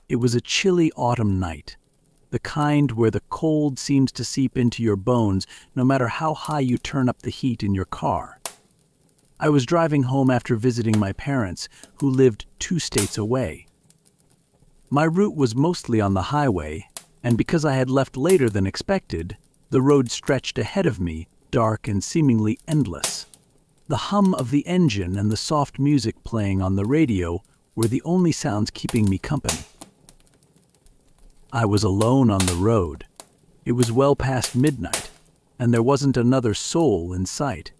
It was a chilly autumn night, the kind where the cold seems to seep into your bones no matter how high you turn up the heat in your car. I was driving home after visiting my parents, who lived 2 states away. My route was mostly on the highway, and because I had left later than expected, the road stretched ahead of me, dark and seemingly endless. The hum of the engine and the soft music playing on the radio were the only sounds keeping me company. I was alone on the road. It was well past midnight, and there wasn't another soul in sight.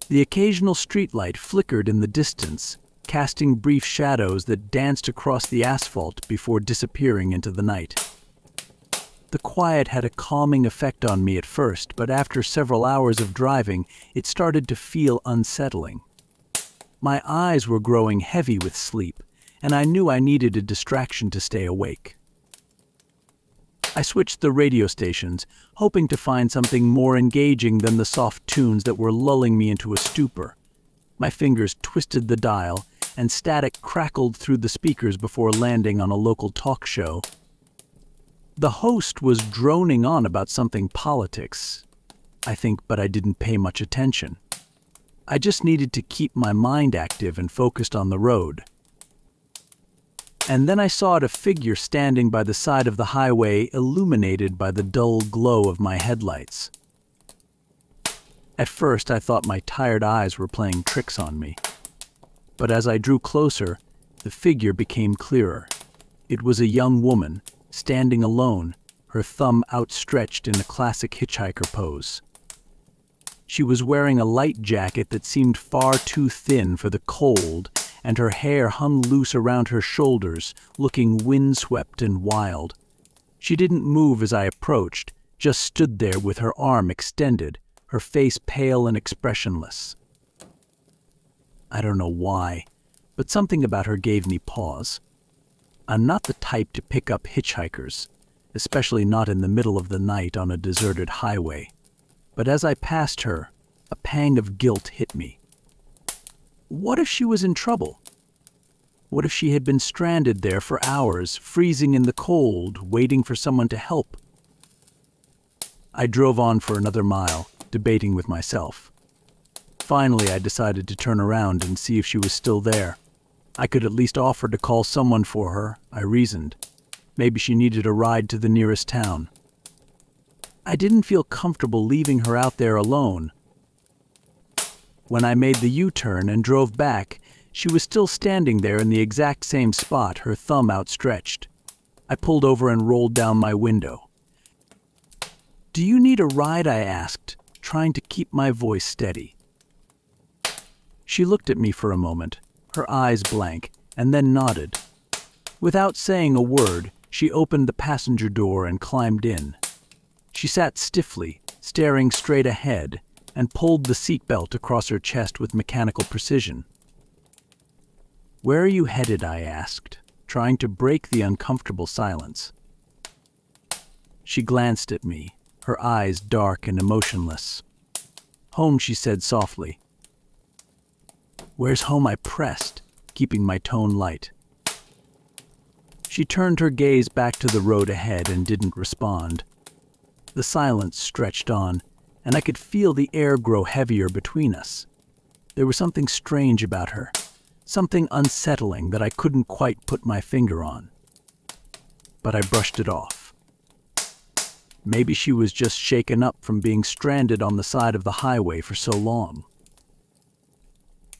The occasional streetlight flickered in the distance, casting brief shadows that danced across the asphalt before disappearing into the night. The quiet had a calming effect on me at first, but after several hours of driving, it started to feel unsettling. My eyes were growing heavy with sleep, and I knew I needed a distraction to stay awake. I switched the radio stations, hoping to find something more engaging than the soft tunes that were lulling me into a stupor. My fingers twisted the dial, and static crackled through the speakers before landing on a local talk show. The host was droning on about something politics, I think, but I didn't pay much attention. I just needed to keep my mind active and focused on the road. And then I saw a figure standing by the side of the highway, illuminated by the dull glow of my headlights. At first, I thought my tired eyes were playing tricks on me. But as I drew closer, the figure became clearer. It was a young woman, standing alone, her thumb outstretched in a classic hitchhiker pose. She was wearing a light jacket that seemed far too thin for the cold, and her hair hung loose around her shoulders, looking windswept and wild. She didn't move as I approached, just stood there with her arm extended, her face pale and expressionless. I don't know why, but something about her gave me pause. I'm not the type to pick up hitchhikers, especially not in the middle of the night on a deserted highway. But as I passed her, a pang of guilt hit me. What if she was in trouble? What if she had been stranded there for hours, freezing in the cold, waiting for someone to help? I drove on for another mile, debating with myself. Finally, I decided to turn around and see if she was still there. I could at least offer to call someone for her, I reasoned. Maybe she needed a ride to the nearest town. I didn't feel comfortable leaving her out there alone. When I made the U-turn and drove back, she was still standing there in the exact same spot, her thumb outstretched. I pulled over and rolled down my window. "Do you need a ride?" I asked, trying to keep my voice steady. She looked at me for a moment, her eyes blank, and then nodded. Without saying a word, she opened the passenger door and climbed in. She sat stiffly, staring straight ahead, and pulled the seatbelt across her chest with mechanical precision. "Where are you headed?" I asked, trying to break the uncomfortable silence. She glanced at me, her eyes dark and emotionless. "Home," she said softly. "Where's home?" I pressed, keeping my tone light. She turned her gaze back to the road ahead and didn't respond. The silence stretched on, and I could feel the air grow heavier between us. There was something strange about her, something unsettling that I couldn't quite put my finger on. But I brushed it off. Maybe she was just shaken up from being stranded on the side of the highway for so long.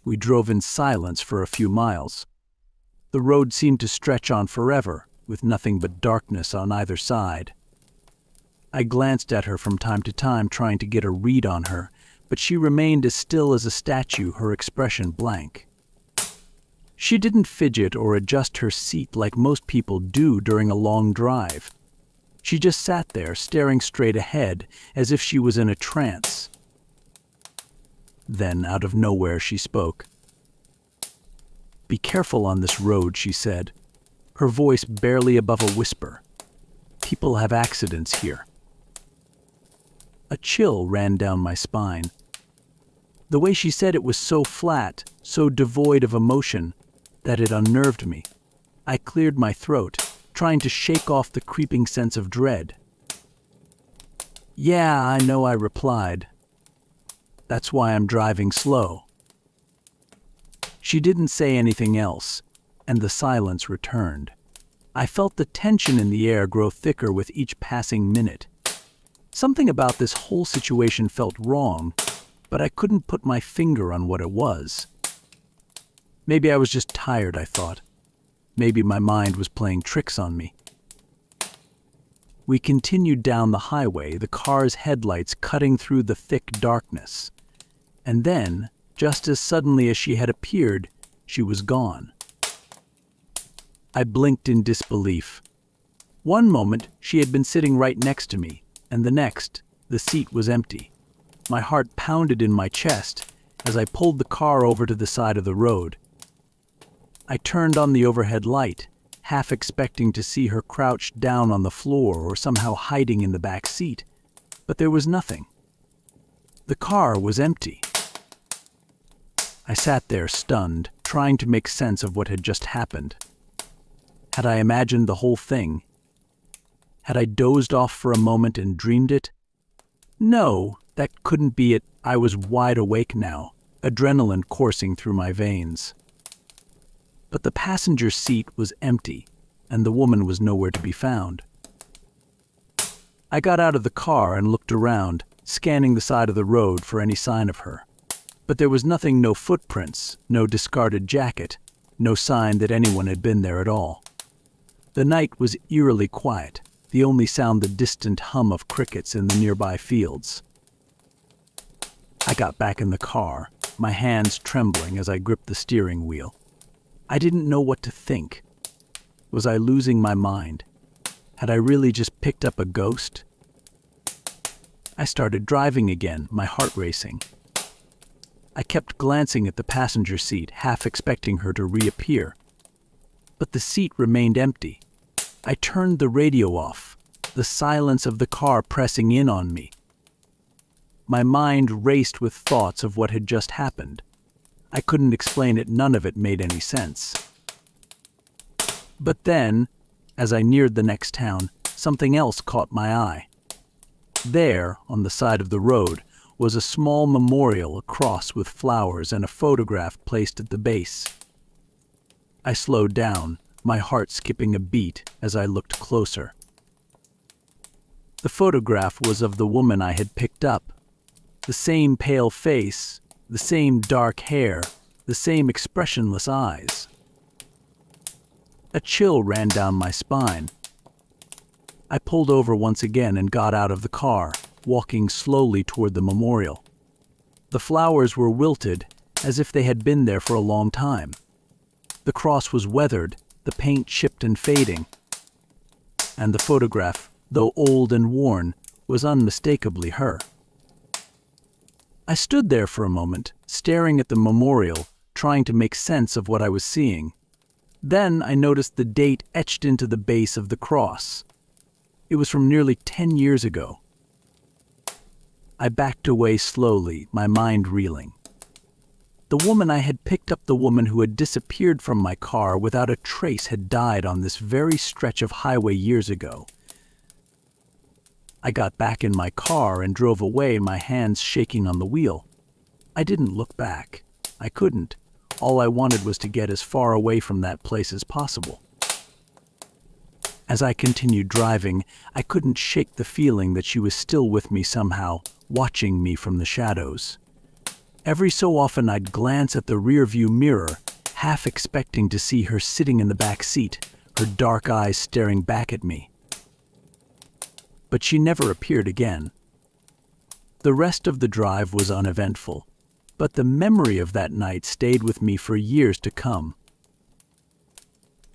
We drove in silence for a few miles. The road seemed to stretch on forever, with nothing but darkness on either side. I glanced at her from time to time, trying to get a read on her, but she remained as still as a statue, her expression blank. She didn't fidget or adjust her seat like most people do during a long drive. She just sat there, staring straight ahead, as if she was in a trance. Then, out of nowhere, she spoke. "Be careful on this road," she said, her voice barely above a whisper. "People have accidents here." A chill ran down my spine. The way she said it was so flat, so devoid of emotion, that it unnerved me. I cleared my throat, trying to shake off the creeping sense of dread. "Yeah, I know," I replied. "That's why I'm driving slow." She didn't say anything else, and the silence returned. I felt the tension in the air grow thicker with each passing minute. Something about this whole situation felt wrong, but I couldn't put my finger on what it was. Maybe I was just tired, I thought. Maybe my mind was playing tricks on me. We continued down the highway, the car's headlights cutting through the thick darkness. And then, just as suddenly as she had appeared, she was gone. I blinked in disbelief. One moment, she had been sitting right next to me, and the next, the seat was empty. My heart pounded in my chest as I pulled the car over to the side of the road. I turned on the overhead light, half expecting to see her crouched down on the floor or somehow hiding in the back seat, but there was nothing. The car was empty. I sat there stunned, trying to make sense of what had just happened. Had I imagined the whole thing? Had I dozed off for a moment and dreamed it? No, that couldn't be it. I was wide awake now, adrenaline coursing through my veins. But the passenger seat was empty, and the woman was nowhere to be found. I got out of the car and looked around, scanning the side of the road for any sign of her. But there was nothing, no footprints, no discarded jacket, no sign that anyone had been there at all. The night was eerily quiet, the only sound the distant hum of crickets in the nearby fields. I got back in the car, my hands trembling as I gripped the steering wheel. I didn't know what to think. Was I losing my mind? Had I really just picked up a ghost? I started driving again, my heart racing. I kept glancing at the passenger seat, half expecting her to reappear. But the seat remained empty. I turned the radio off, the silence of the car pressing in on me. My mind raced with thoughts of what had just happened. I couldn't explain it, none of it made any sense. But then, as I neared the next town, something else caught my eye. There, on the side of the road, was a small memorial, a cross with flowers and a photograph placed at the base. I slowed down, my heart skipping a beat as I looked closer. The photograph was of the woman I had picked up. The same pale face, the same dark hair, the same expressionless eyes. A chill ran down my spine. I pulled over once again and got out of the car, walking slowly toward the memorial. The flowers were wilted, as if they had been there for a long time. The cross was weathered, the paint chipped and fading. And the photograph, though old and worn, was unmistakably her. I stood there for a moment, staring at the memorial, trying to make sense of what I was seeing. Then I noticed the date etched into the base of the cross. It was from nearly 10 years ago. I backed away slowly, my mind reeling. The woman I had picked up, the woman who had disappeared from my car without a trace, had died on this very stretch of highway years ago. I got back in my car and drove away, my hands shaking on the wheel. I didn't look back. I couldn't. All I wanted was to get as far away from that place as possible. As I continued driving, I couldn't shake the feeling that she was still with me somehow, watching me from the shadows. Every so often I'd glance at the rearview mirror, half expecting to see her sitting in the back seat, her dark eyes staring back at me. But she never appeared again. The rest of the drive was uneventful, but the memory of that night stayed with me for years to come.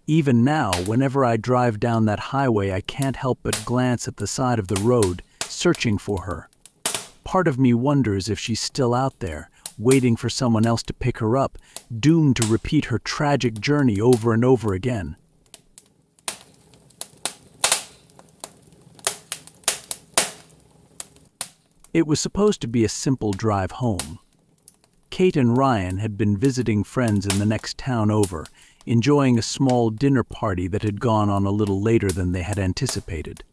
Even now, whenever I drive down that highway, I can't help but glance at the side of the road, searching for her. Part of me wonders if she's still out there, waiting for someone else to pick her up, doomed to repeat her tragic journey over and over again. It was supposed to be a simple drive home. Kate and Ryan had been visiting friends in the next town over, enjoying a small dinner party that had gone on a little later than they had anticipated.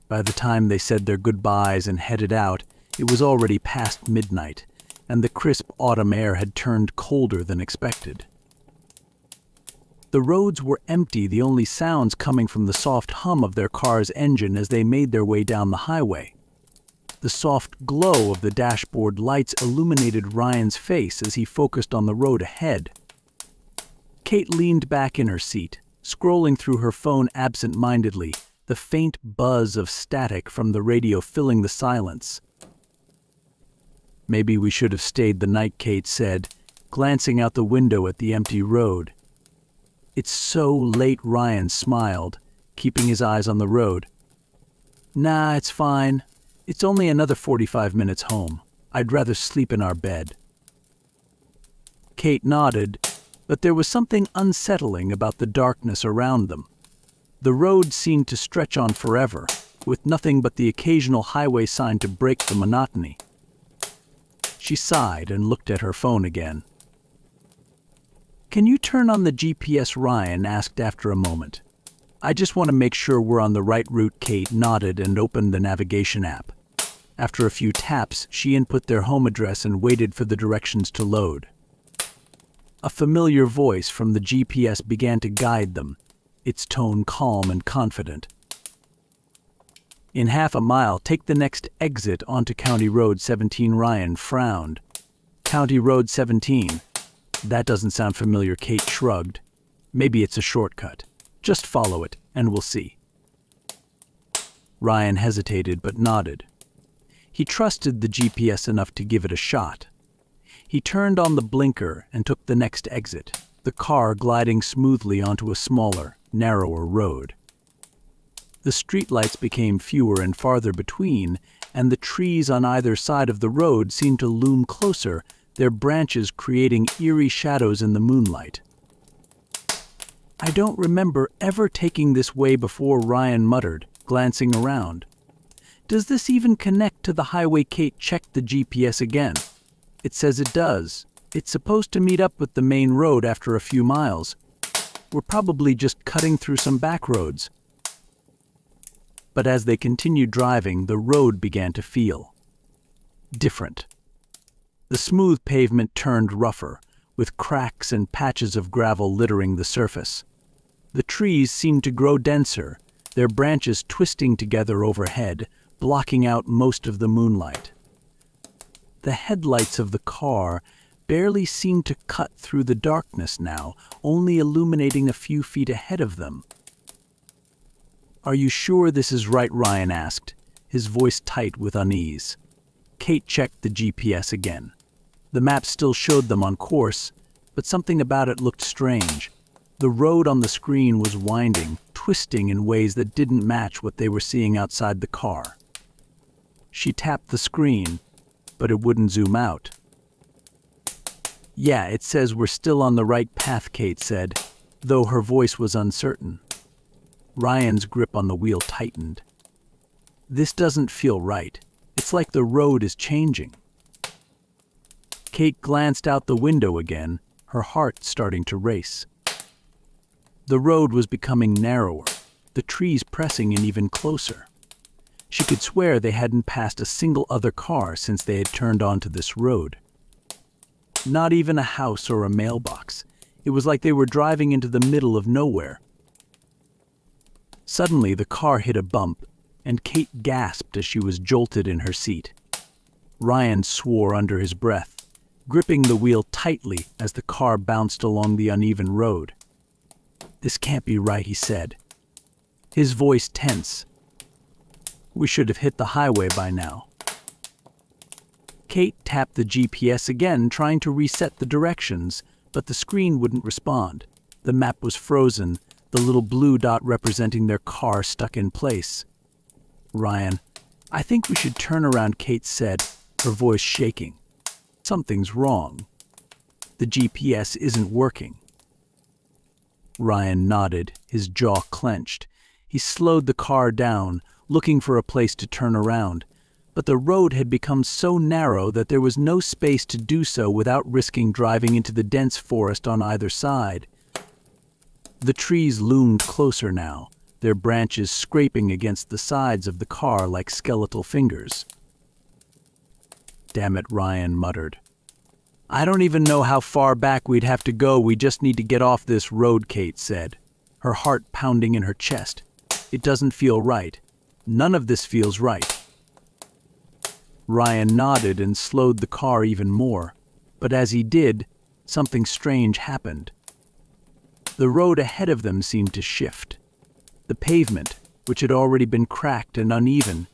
By the time they said their goodbyes and headed out, it was already past midnight, and the crisp autumn air had turned colder than expected. The roads were empty, the only sounds coming from the soft hum of their car's engine as they made their way down the highway. The soft glow of the dashboard lights illuminated Ryan's face as he focused on the road ahead. Kate leaned back in her seat, scrolling through her phone absent-mindedly, the faint buzz of static from the radio filling the silence. "Maybe we should have stayed the night," Kate said, glancing out the window at the empty road. "It's so late," Ryan smiled, keeping his eyes on the road. "Nah, it's fine. It's only another 45 minutes home. I'd rather sleep in our bed." Kate nodded, but there was something unsettling about the darkness around them. The road seemed to stretch on forever, with nothing but the occasional highway sign to break the monotony. She sighed and looked at her phone again. "Can you turn on the GPS?" Ryan asked after a moment. "I just want to make sure we're on the right route." Kate nodded and opened the navigation app. After a few taps, she input their home address and waited for the directions to load. A familiar voice from the GPS began to guide them, its tone calm and confident. "In half a mile, take the next exit onto County Road 17. Ryan frowned. "County Road 17? That doesn't sound familiar." Kate shrugged. "Maybe it's a shortcut. Just follow it, and we'll see." Ryan hesitated but nodded. He trusted the GPS enough to give it a shot. He turned on the blinker and took the next exit, the car gliding smoothly onto a smaller, narrower road. The streetlights became fewer and farther between, and the trees on either side of the road seemed to loom closer, their branches creating eerie shadows in the moonlight. "I don't remember ever taking this way before," Ryan muttered, glancing around. "Does this even connect to the highway?" Kate checked the GPS again. "It says it does. It's supposed to meet up with the main road after a few miles. We're probably just cutting through some back roads." But as they continued driving, the road began to feel different. The smooth pavement turned rougher, with cracks and patches of gravel littering the surface. The trees seemed to grow denser, their branches twisting together overhead, blocking out most of the moonlight. The headlights of the car barely seemed to cut through the darkness now, only illuminating a few feet ahead of them. "Are you sure this is right?" Ryan asked, his voice tight with unease. Kate checked the GPS again. The map still showed them on course, but something about it looked strange. The road on the screen was winding, twisting in ways that didn't match what they were seeing outside the car. She tapped the screen, but it wouldn't zoom out. "Yeah, it says we're still on the right path," Kate said, though her voice was uncertain. Ryan's grip on the wheel tightened. "This doesn't feel right. It's like the road is changing." Kate glanced out the window again, her heart starting to race. The road was becoming narrower, the trees pressing in even closer. She could swear they hadn't passed a single other car since they had turned onto this road. Not even a house or a mailbox. It was like they were driving into the middle of nowhere. Suddenly, the car hit a bump, and Kate gasped as she was jolted in her seat. Ryan swore under his breath, gripping the wheel tightly as the car bounced along the uneven road. "This can't be right," he said, his voice tense. "We should have hit the highway by now." Kate tapped the GPS again, trying to reset the directions, but the screen wouldn't respond. The map was frozen, the little blue dot representing their car stuck in place. "Ryan, I think we should turn around," Kate said, her voice shaking. "Something's wrong. The GPS isn't working." Ryan nodded, his jaw clenched. He slowed the car down, looking for a place to turn around, but the road had become so narrow that there was no space to do so without risking driving into the dense forest on either side. The trees loomed closer now, their branches scraping against the sides of the car like skeletal fingers. "Damn it," Ryan muttered. "I don't even know how far back we'd have to go. We just need to get off this road," Kate said, her heart pounding in her chest. "It doesn't feel right. None of this feels right." Ryan nodded and slowed the car even more, but as he did, something strange happened. The road ahead of them seemed to shift. The pavement, which had already been cracked and uneven,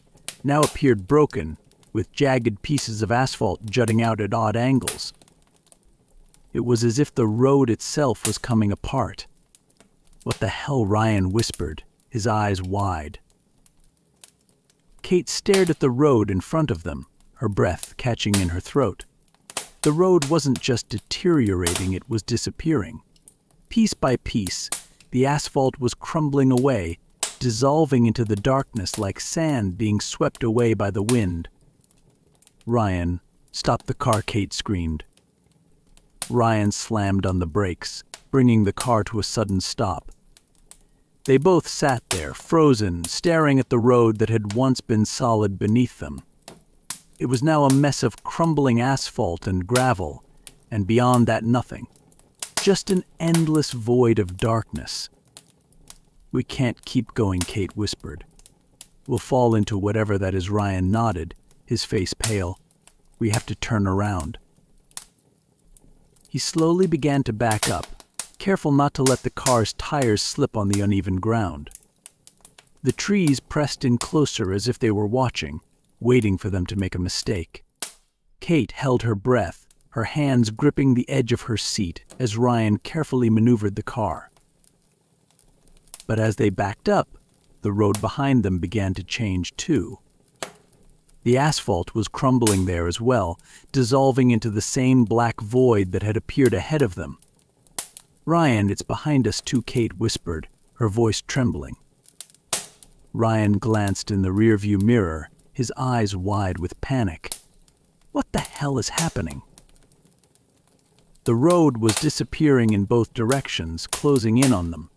now appeared broken, with jagged pieces of asphalt jutting out at odd angles. It was as if the road itself was coming apart. "What the hell?" Ryan whispered, his eyes wide. Kate stared at the road in front of them, her breath catching in her throat. The road wasn't just deteriorating, it was disappearing. Piece by piece, the asphalt was crumbling away, dissolving into the darkness like sand being swept away by the wind. "Ryan, stop the car," Kate screamed. Ryan slammed on the brakes, bringing the car to a sudden stop. They both sat there, frozen, staring at the road that had once been solid beneath them. It was now a mess of crumbling asphalt and gravel, and beyond that nothing. Just an endless void of darkness. "We can't keep going," Kate whispered. "We'll fall into whatever that is." Ryan nodded, his face pale. "We have to turn around." He slowly began to back up, careful not to let the car's tires slip on the uneven ground. The trees pressed in closer as if they were watching, waiting for them to make a mistake. Kate held her breath, her hands gripping the edge of her seat as Ryan carefully maneuvered the car. But as they backed up, the road behind them began to change too. The asphalt was crumbling there as well, dissolving into the same black void that had appeared ahead of them. "Ryan, it's behind us too," Kate whispered, her voice trembling. Ryan glanced in the rearview mirror, his eyes wide with panic. What the hell is happening? The road was disappearing in both directions, closing in on them.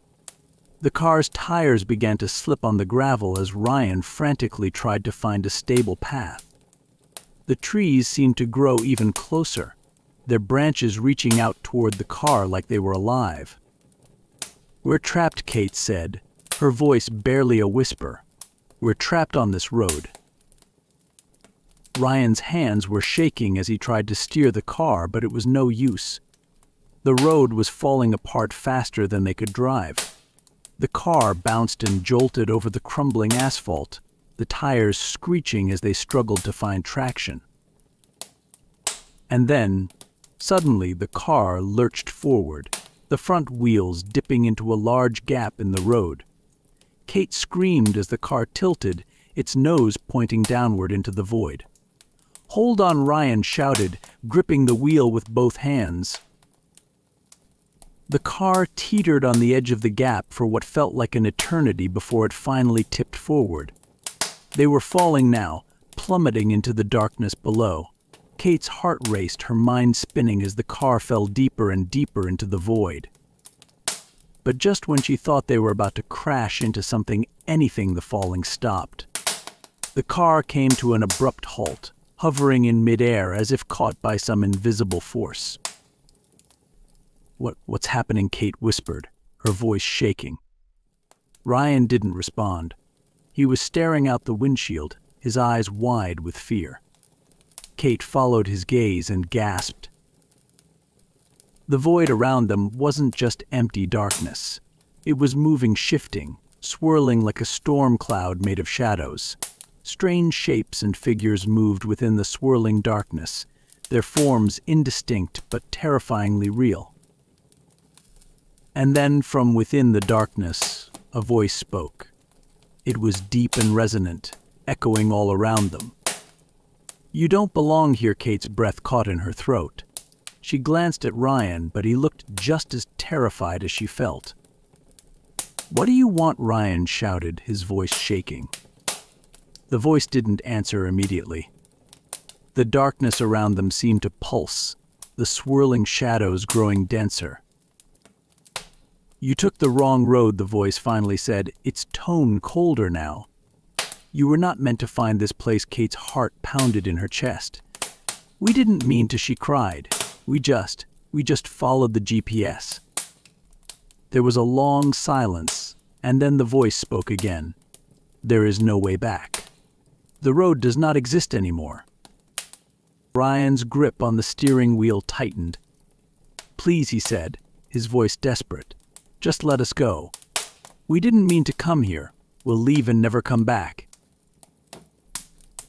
The car's tires began to slip on the gravel as Ryan frantically tried to find a stable path. The trees seemed to grow even closer, their branches reaching out toward the car like they were alive. "We're trapped," Kate said, her voice barely a whisper. "We're trapped on this road." Ryan's hands were shaking as he tried to steer the car, but it was no use. The road was falling apart faster than they could drive. The car bounced and jolted over the crumbling asphalt, the tires screeching as they struggled to find traction. And then, suddenly, the car lurched forward, the front wheels dipping into a large gap in the road. Kate screamed as the car tilted, its nose pointing downward into the void. "Hold on," Ryan shouted, gripping the wheel with both hands. The car teetered on the edge of the gap for what felt like an eternity before it finally tipped forward. They were falling now, plummeting into the darkness below. Kate's heart raced, her mind spinning as the car fell deeper and deeper into the void. But just when she thought they were about to crash into something, anything, the falling stopped. The car came to an abrupt halt, hovering in midair as if caught by some invisible force. What's happening?" Kate whispered, her voice shaking. Ryan didn't respond. He was staring out the windshield, his eyes wide with fear. Kate followed his gaze and gasped. The void around them wasn't just empty darkness. It was moving, shifting, swirling like a storm cloud made of shadows. Strange shapes and figures moved within the swirling darkness, their forms indistinct but terrifyingly real. And then, from within the darkness, a voice spoke. It was deep and resonant, echoing all around them. "You don't belong here," Kate's breath caught in her throat. She glanced at Ryan, but he looked just as terrified as she felt. "What do you want?" Ryan shouted, his voice shaking. The voice didn't answer immediately. The darkness around them seemed to pulse, the swirling shadows growing denser. "You took the wrong road," the voice finally said, its tone colder now. "You were not meant to find this place." Kate's heart pounded in her chest. "We didn't mean to," she cried. We just followed the GPS." There was a long silence, and then the voice spoke again. "There is no way back. The road does not exist anymore." Ryan's grip on the steering wheel tightened. "Please," he said, his voice desperate. "Just let us go. We didn't mean to come here. We'll leave and never come back."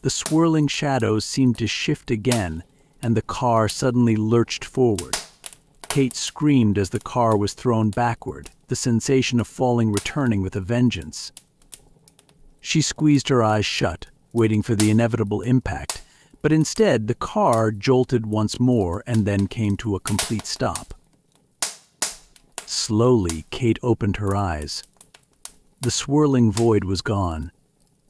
The swirling shadows seemed to shift again, and the car suddenly lurched forward. Kate screamed as the car was thrown backward, the sensation of falling returning with a vengeance. She squeezed her eyes shut, waiting for the inevitable impact, but instead the car jolted once more and then came to a complete stop. Slowly, Kate opened her eyes. The swirling void was gone.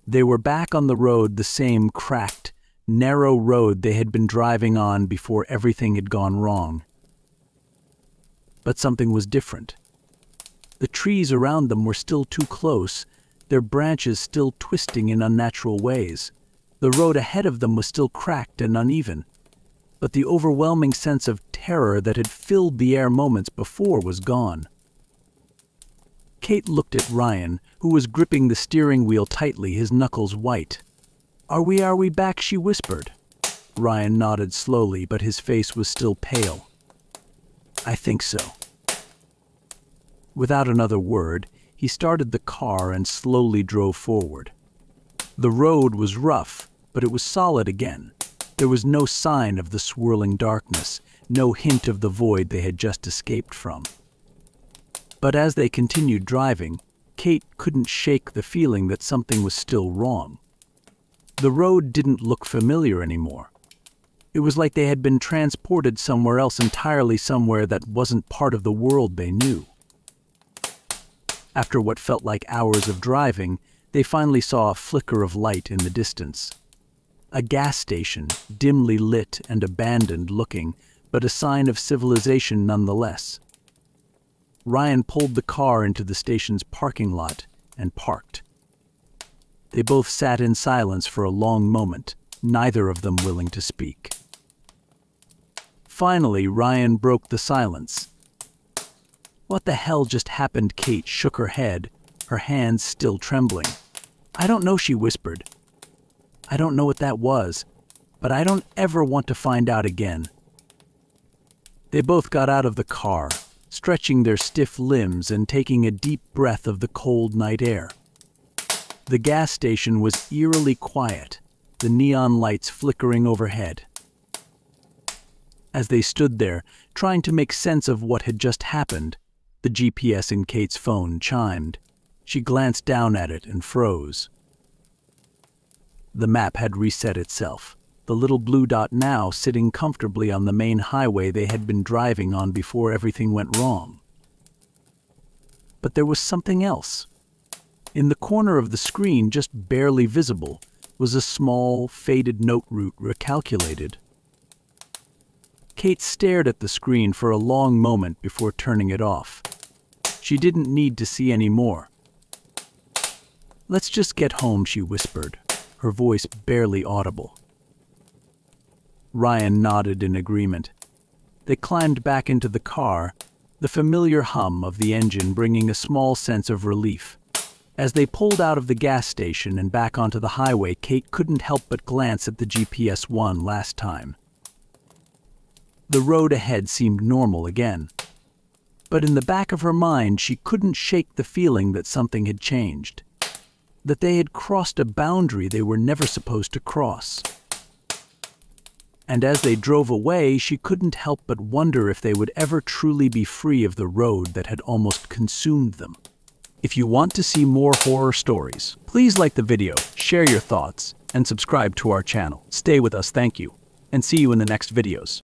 They were back on the road, the same cracked, narrow road they had been driving on before everything had gone wrong. But something was different. The trees around them were still too close, their branches still twisting in unnatural ways. The road ahead of them was still cracked and uneven, but the overwhelming sense of terror that had filled the air moments before was gone. Kate looked at Ryan, who was gripping the steering wheel tightly, his knuckles white. Are we back?" she whispered. Ryan nodded slowly, but his face was still pale. "I think so." Without another word, he started the car and slowly drove forward. The road was rough, but it was solid again. There was no sign of the swirling darkness, no hint of the void they had just escaped from. But as they continued driving, Kate couldn't shake the feeling that something was still wrong. The road didn't look familiar anymore. It was like they had been transported somewhere else entirely, somewhere that wasn't part of the world they knew. After what felt like hours of driving, they finally saw a flicker of light in the distance. A gas station, dimly lit and abandoned looking, but a sign of civilization nonetheless. Ryan pulled the car into the station's parking lot and parked. They both sat in silence for a long moment, neither of them willing to speak. Finally, Ryan broke the silence. "What the hell just happened?" Kate shook her head, her hands still trembling. "I don't know," she whispered. "I don't know what that was, but I don't ever want to find out again." They both got out of the car, stretching their stiff limbs and taking a deep breath of the cold night air. The gas station was eerily quiet, the neon lights flickering overhead. As they stood there, trying to make sense of what had just happened, the GPS in Kate's phone chimed. She glanced down at it and froze. The map had reset itself, the little blue dot now sitting comfortably on the main highway they had been driving on before everything went wrong. But there was something else. In the corner of the screen, just barely visible, was a small, faded note route recalculated. Kate stared at the screen for a long moment before turning it off. She didn't need to see any more. "Let's just get home," she whispered, her voice barely audible. Ryan nodded in agreement. They climbed back into the car, the familiar hum of the engine bringing a small sense of relief. As they pulled out of the gas station and back onto the highway, Kate couldn't help but glance at the GPS one last time. The road ahead seemed normal again. But in the back of her mind, she couldn't shake the feeling that something had changed. That they had crossed a boundary they were never supposed to cross. And as they drove away, she couldn't help but wonder if they would ever truly be free of the road that had almost consumed them. If you want to see more horror stories, please like the video, share your thoughts, and subscribe to our channel. Stay with us, thank you, and see you in the next videos.